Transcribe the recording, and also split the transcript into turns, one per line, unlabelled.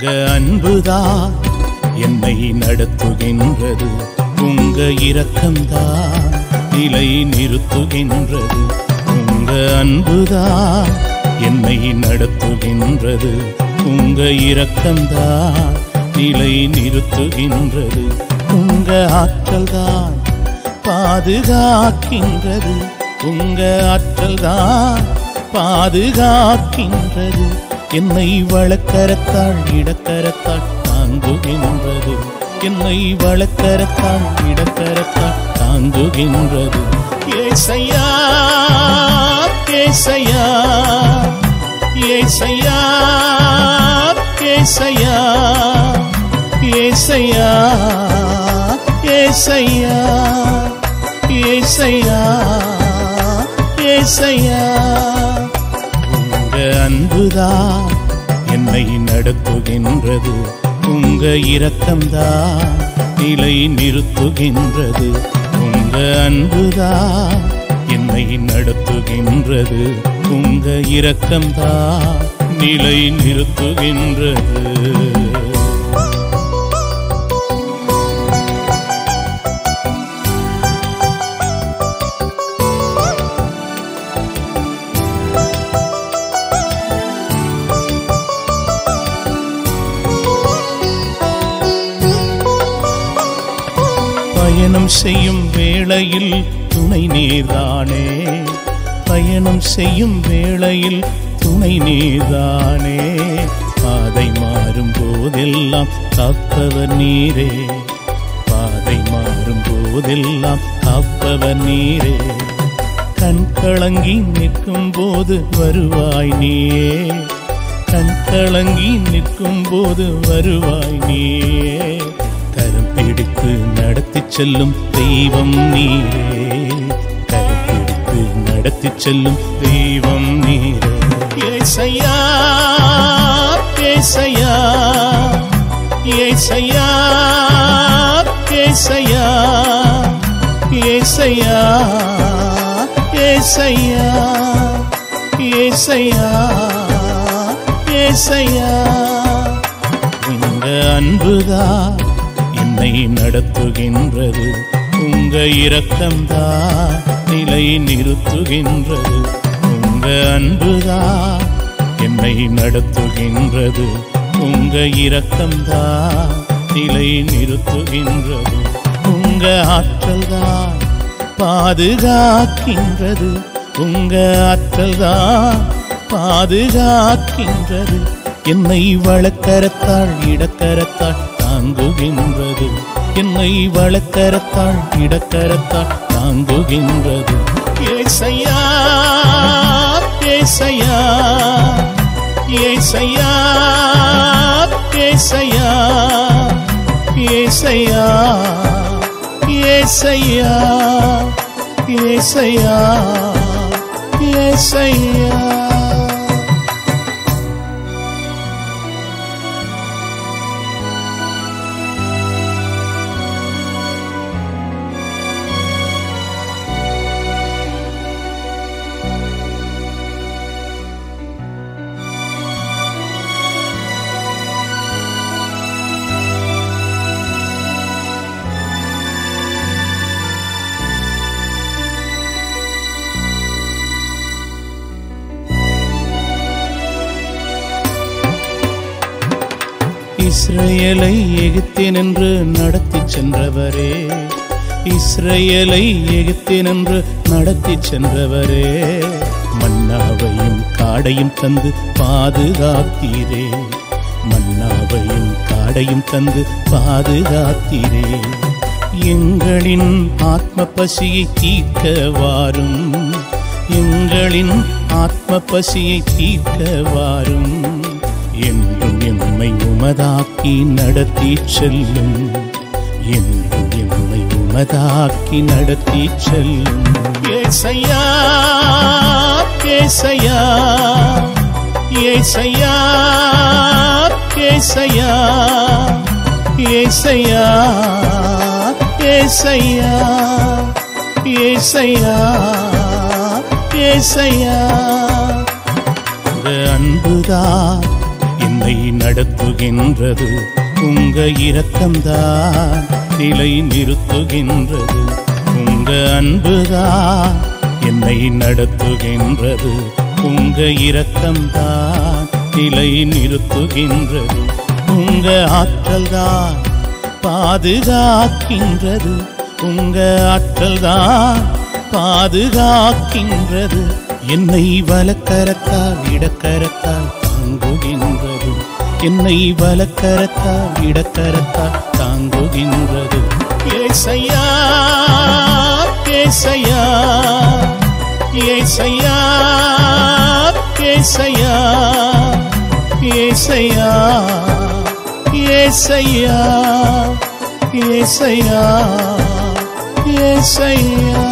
அன்புதான் என்னை நடத்துகின்றது, உங்க இரக்கம்தான் நிலை நிறுத்துகின்றது. உங்க அன்புதான் என்னை நடத்துகின்றது, உங்க இரக்கம்தான் நிலை நிறுத்துகின்றது. உங்க ஆற்றல்தான் பாதுகாக்கின்றது, உங்க ஆற்றல்தான் பாதுகாக்கின்றது. என்னை வலக்கரத்தால் இடக்கரத்தால் தாங்குகின்றது, என்னை வலக்கரத்தால் இடக்கரத்தால் தாங்குகின்றது. ஏசையா ஏசையா ஏசையா ஏசையா ஏசையா ஏசையா ஏசையா ஏசையா. உங்க அன்புதான் என்னை நடத்துகின்றது, உங்க இரக்கம்தான் நிலை நிறுத்துகின்றது. உங்க அன்புதான் என்னை நடத்துகின்றது, உங்க இரக்கம்தான் நிலை நிறுத்துகின்றது. பயணம் செய்யும் வேளையில் துணை நீதானே, பயணம் செய்யும் வேளையில் துணை நீதானே. பாதை மாறும் போதெல்லாம் காப்பவர் நீரே, பாதை மாறும் போதெல்லாம் காப்பவர் நீரே. கண் கலங்கி நிற்கும் போது வருவாய் நீயே, கண் கலங்கி நிற்கும் போது வருவாய் நீயே. கரம் பிடித்து நடத்தி செல்லும் தெய்வம் நீரே, கரம் பிடித்து நடத்தி செல்லும் தெய்வம் நீரே. ஏசையா ஏசையா ஏசையா ஏசையா ஏசையா ஏசையா ஏசையா ஏசையா. உங்க அன்புதான் என்னை நடத்துகின்றது, உங்க இரக்கம்தான் நிலை நிறுத்துகின்றது. உங்க அன்புதான் என்னை நடத்துகின்றது, உங்க இரக்கம்தான் நிலை நிறுத்துகின்றது. உங்க ஆற்றல்தான் பாதுகாக்கின்றது, உங்க ஆற்றல்தான் பாதுகாக்கின்றது. என்னை வலக்கரத்தால் இடக்கரத்தால் தாங்குகின்றது, என்னை வலக்கரத்தால் இடக்கரத்தால் தாங்குகின்றது. ஏசையா ஏசையா ஏசையா ஏசையா ஏசையா ஏசையா ஏசையா ஏசையா. இஸ்ரவேலை எகிப்தினின்று நடத்தி சென்றவரே, இஸ்ரவேலை எகிப்தினின்று நடத்தி சென்றவரே. மன்னாவையும் காடையும் தந்து பாதுகாத்தீரே, மன்னாவையும் காடையும் தந்து பாதுகாத்தீரே. எங்களின் ஆத்ம பசியை தீர்க்க வாரும், எங்களின் ஆத்ம பசியை தீர்க்க வாரும். என்றும் எம்மை உமதாக்கி நடத்தி செல்லும், என்றும் எம்மை உமதாக்கி நடத்தி செல்லும். ஏசையா ஏசையா ஏசையா ஏசையா ஏசையா ஏசையா ஏசையா ஏசையா. அன்புதான் என்னை நடத்துகின்றது உங்க இரக்கம்தான், நிலை நிறுத்துகின்றது உங்க அன்புதான். என்னை நடத்துகின்றது உங்க இரக்கம்தான், நிலை நிறுத்துகின்றது உங்க ஆற்றல்தான், பாதுகாக்கின்றது உங்க ஆற்றல்தான், பாதுகாக்கின்றது. என்னை வலக்கரத்தால் இடக்கரத்தால் தாங்குகின்றது, என்னை வலக்கரத்தால் இடக்கரத்தால் தாங்குகின்றது. ஏசையா ஏசையா ஏசையா ஏசையா ஏசையா ஏசையா ஏசையா ஏசையா.